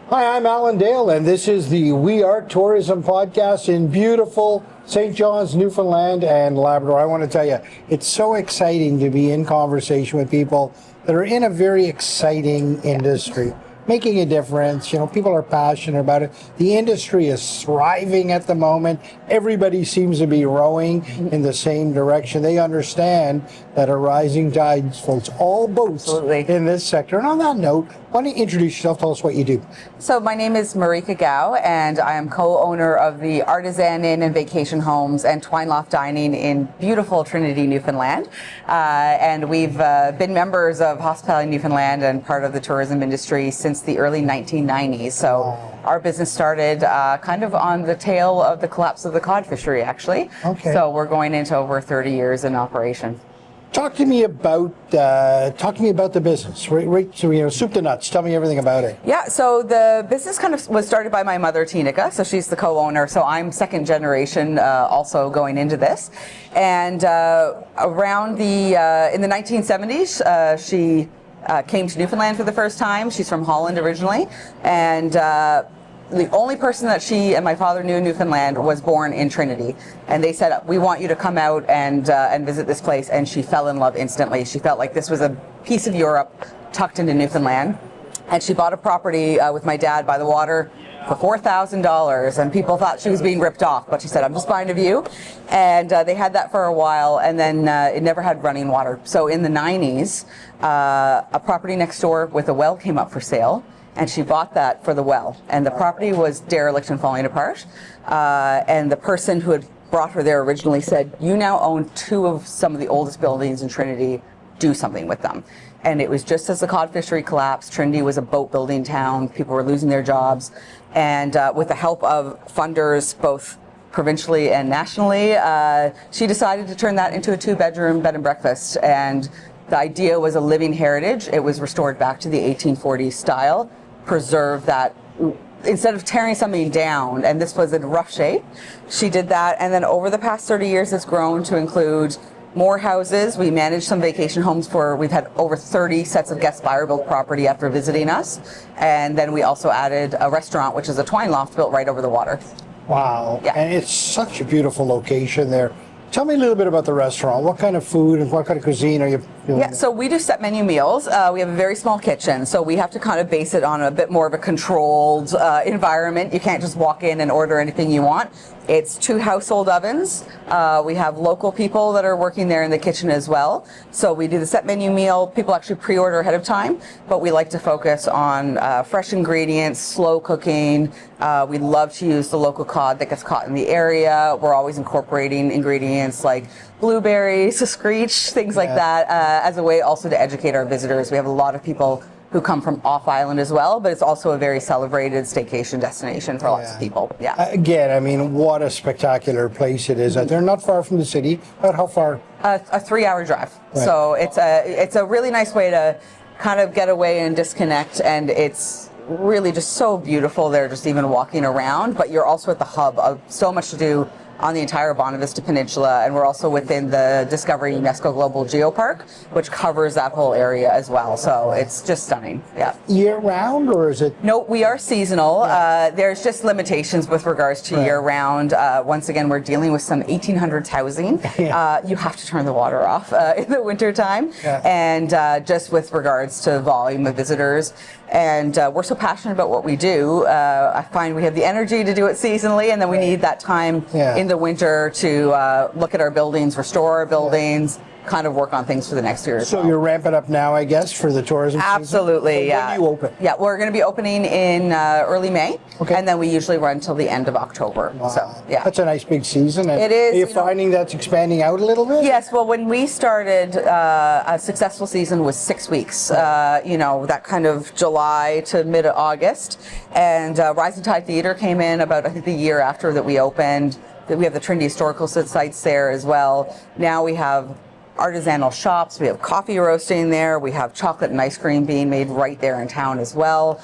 Hi, I'm Alan Dale, and this is the We Are Tourism podcast in beautiful St. John's, Newfoundland and Labrador. I want to tell you, it's so exciting to be in conversation with people that are in a very exciting industry, making a difference. You know, people are passionate about it. The industry is thriving at the moment. Everybody seems to be rowing in the same direction. They understand that a rising tide floats all boats in this sector. And on that note, why don't you introduce yourself? Tell us what you do. So my name is Marieke, and I am co-owner of the Artisan Inn and Vacation Homes and Twine Loft Dining in beautiful Trinity, Newfoundland. And we've been members of Hospitality Newfoundland and part of the tourism industry since the early 1990s. So our business started kind of on the tail of the collapse of the cod fishery, actually. Okay. So we're going into over 30 years in operation. Talk to me about the business. Right, so, you know, soup to nuts. Tell me everything about it. Yeah, so the business kind of was started by my mother, Tinika. So she's the co-owner. So I'm second generation, also going into this. And around in the 1970s, she came to Newfoundland for the first time. She's from Holland originally, and the only person that she and my father knew in Newfoundland was born in Trinity. And they said, we want you to come out and visit this place. And she fell in love instantly. She felt like this was a piece of Europe tucked into Newfoundland. And she bought a property with my dad by the water for $4,000. And people thought she was being ripped off. But she said, I'm just buying a view. And they had that for a while. And then it never had running water. So in the 90s, a property next door with a well came up for sale. And she bought that for the well. And the property was derelict and falling apart. And the person who had brought her there originally said, you now own two of some of the oldest buildings in Trinity. Do something with them. And it was just as the cod fishery collapsed. Trinity was a boat building town. People were losing their jobs. And with the help of funders, both provincially and nationally, she decided to turn that into a 2-bedroom bed and breakfast. And the idea was a living heritage. It was restored back to the 1840s style. Preserve that instead of tearing something down, and this was in rough shape. She did that, and then over the past 30 years it's grown to include more houses. We manage some vacation homes we've had over 30 sets of guest buyer built property after visiting us, and then we also added a restaurant, which is a twine loft built right over the water. Wow. Yeah. And it's such a beautiful location there. Tell me a little bit about the restaurant. What kind of food and what kind of cuisine are you doing? Yeah, so we do set menu meals. We have a very small kitchen, so we have to kind of base it on a bit more of a controlled environment. You can't just walk in and order anything you want. It's 2 household ovens. We have local people that are working there in the kitchen as well. So we do the set menu meal. People actually pre-order ahead of time, but we like to focus on fresh ingredients, slow cooking. We love to use the local cod that gets caught in the area. We're always incorporating ingredients like blueberries, screech, things like that, as a way also to educate our visitors. We have a lot of people who come from off island as well, but it's also a very celebrated staycation destination for lots of people. Yeah. Again, I mean, what a spectacular place it is. They're not far from the city. About how far? A 3-hour drive. Right. So it's a really nice way to kind of get away and disconnect, and it's really just so beautiful there just even walking around, but you're also at the hub of so much to do on the entire Bonavista Peninsula, and we're also within the Discovery UNESCO Global Geopark, which covers that whole area as well. So it's just stunning. Yeah. Year round, or is it? No, we are seasonal. There's just limitations with regards to year round. Once again, we're dealing with some 1800s housing. You have to turn the water off in the winter time, and just with regards to volume of visitors. And we're so passionate about what we do. I find we have the energy to do it seasonally, and then we need that time in the winter to look at our buildings, restore our buildings, kind of work on things for the next year. So you're ramping up now, I guess, for the tourism season? Absolutely, yeah. When do you open? Yeah, we're going to be opening in early May, and then we usually run till the end of October. Wow. So, yeah. That's a nice big season. It is. Are you finding that's expanding out a little bit? Yes, well, when we started, a successful season was 6 weeks, that kind of July to mid-August. And Rising Tide Theatre came in about, I think, the year after that we opened. We have the Trinity Historical sites there as well. Now we have artisanal shops, we have coffee roasting there, we have chocolate and ice cream being made right there in town as well.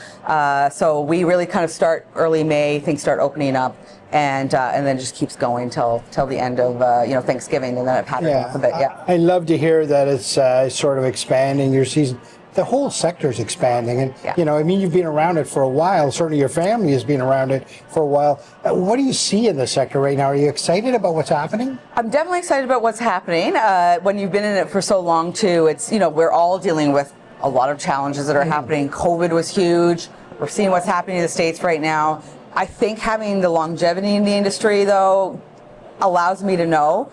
So we really kind of start early May, things start opening up, and then just keeps going till the end of Thanksgiving, and then it patterns off a bit. Yeah, I love to hear that it's sort of expanding your season. the whole sector is expanding. And, Yeah. you know, I mean, you've been around it for a while. Certainly your family has been around it for a while. What do you see in the sector right now? Are you excited about what's happening? I'm definitely excited about what's happening. When you've been in it for so long, too, it's, you know, we're all dealing with a lot of challenges that are happening. COVID was huge. We're seeing what's happening in the States right now. I think having the longevity in the industry, though, allows me to know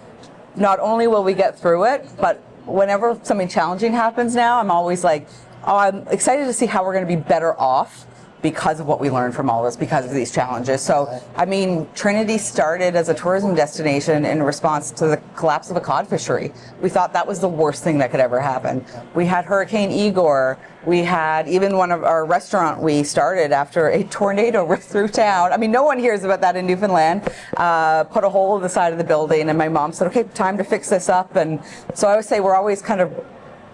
not only will we get through it, but whenever something challenging happens now, I'm always like, oh, I'm excited to see how we're going to be better off because of what we learned from all this, because of these challenges. So, I mean, Trinity started as a tourism destination in response to the collapse of a cod fishery. We thought that was the worst thing that could ever happen. We had Hurricane Igor. We had even one of our restaurant we started after a tornado ripped through town. I mean, no one hears about that in Newfoundland. Put a hole in the side of the building, and my mom said, okay, time to fix this up. And so I would say we're always kind of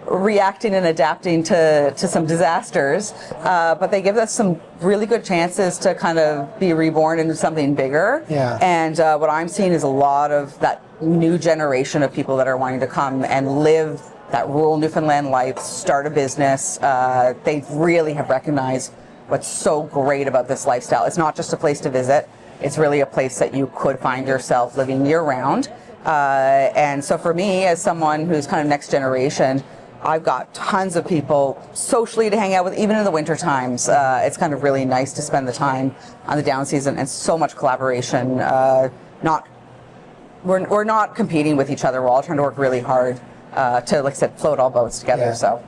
reacting and adapting to some disasters, but they give us some really good chances to kind of be reborn into something bigger. Yeah. And what I'm seeing is a lot of that new generation of people that are wanting to come and live that rural Newfoundland life, start a business. They really have recognized what's so great about this lifestyle. It's not just a place to visit. It's really a place that you could find yourself living year round. And so for me, as someone who's kind of next generation, I've got tons of people socially to hang out with, even in the winter times. It's kind of really nice to spend the time on the down season, and so much collaboration. We're not competing with each other. We're all trying to work really hard to, like I said, float all boats together. Yeah. So,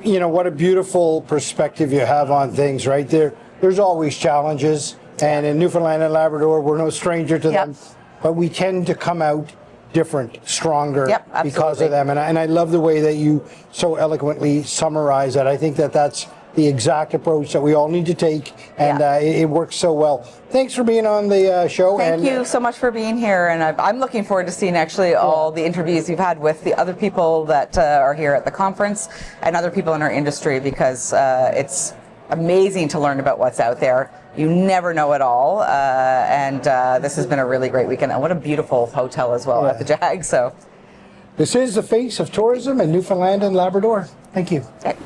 you know, what a beautiful perspective you have on things, right? There's always challenges, and in Newfoundland and Labrador, we're no stranger to them, but we tend to come out different, stronger because of them. And I love the way that you so eloquently summarize that. I think that that's the exact approach that we all need to take, and it works so well. Thanks for being on the show. Thank you so much for being here, and I'm looking forward to seeing actually all the interviews you've had with the other people that are here at the conference and other people in our industry, because it's amazing to learn about what's out there. You never know it all, and this has been a really great weekend. And what a beautiful hotel as well at the Jag. So, this is the face of tourism in Newfoundland and Labrador. Thank you. Okay.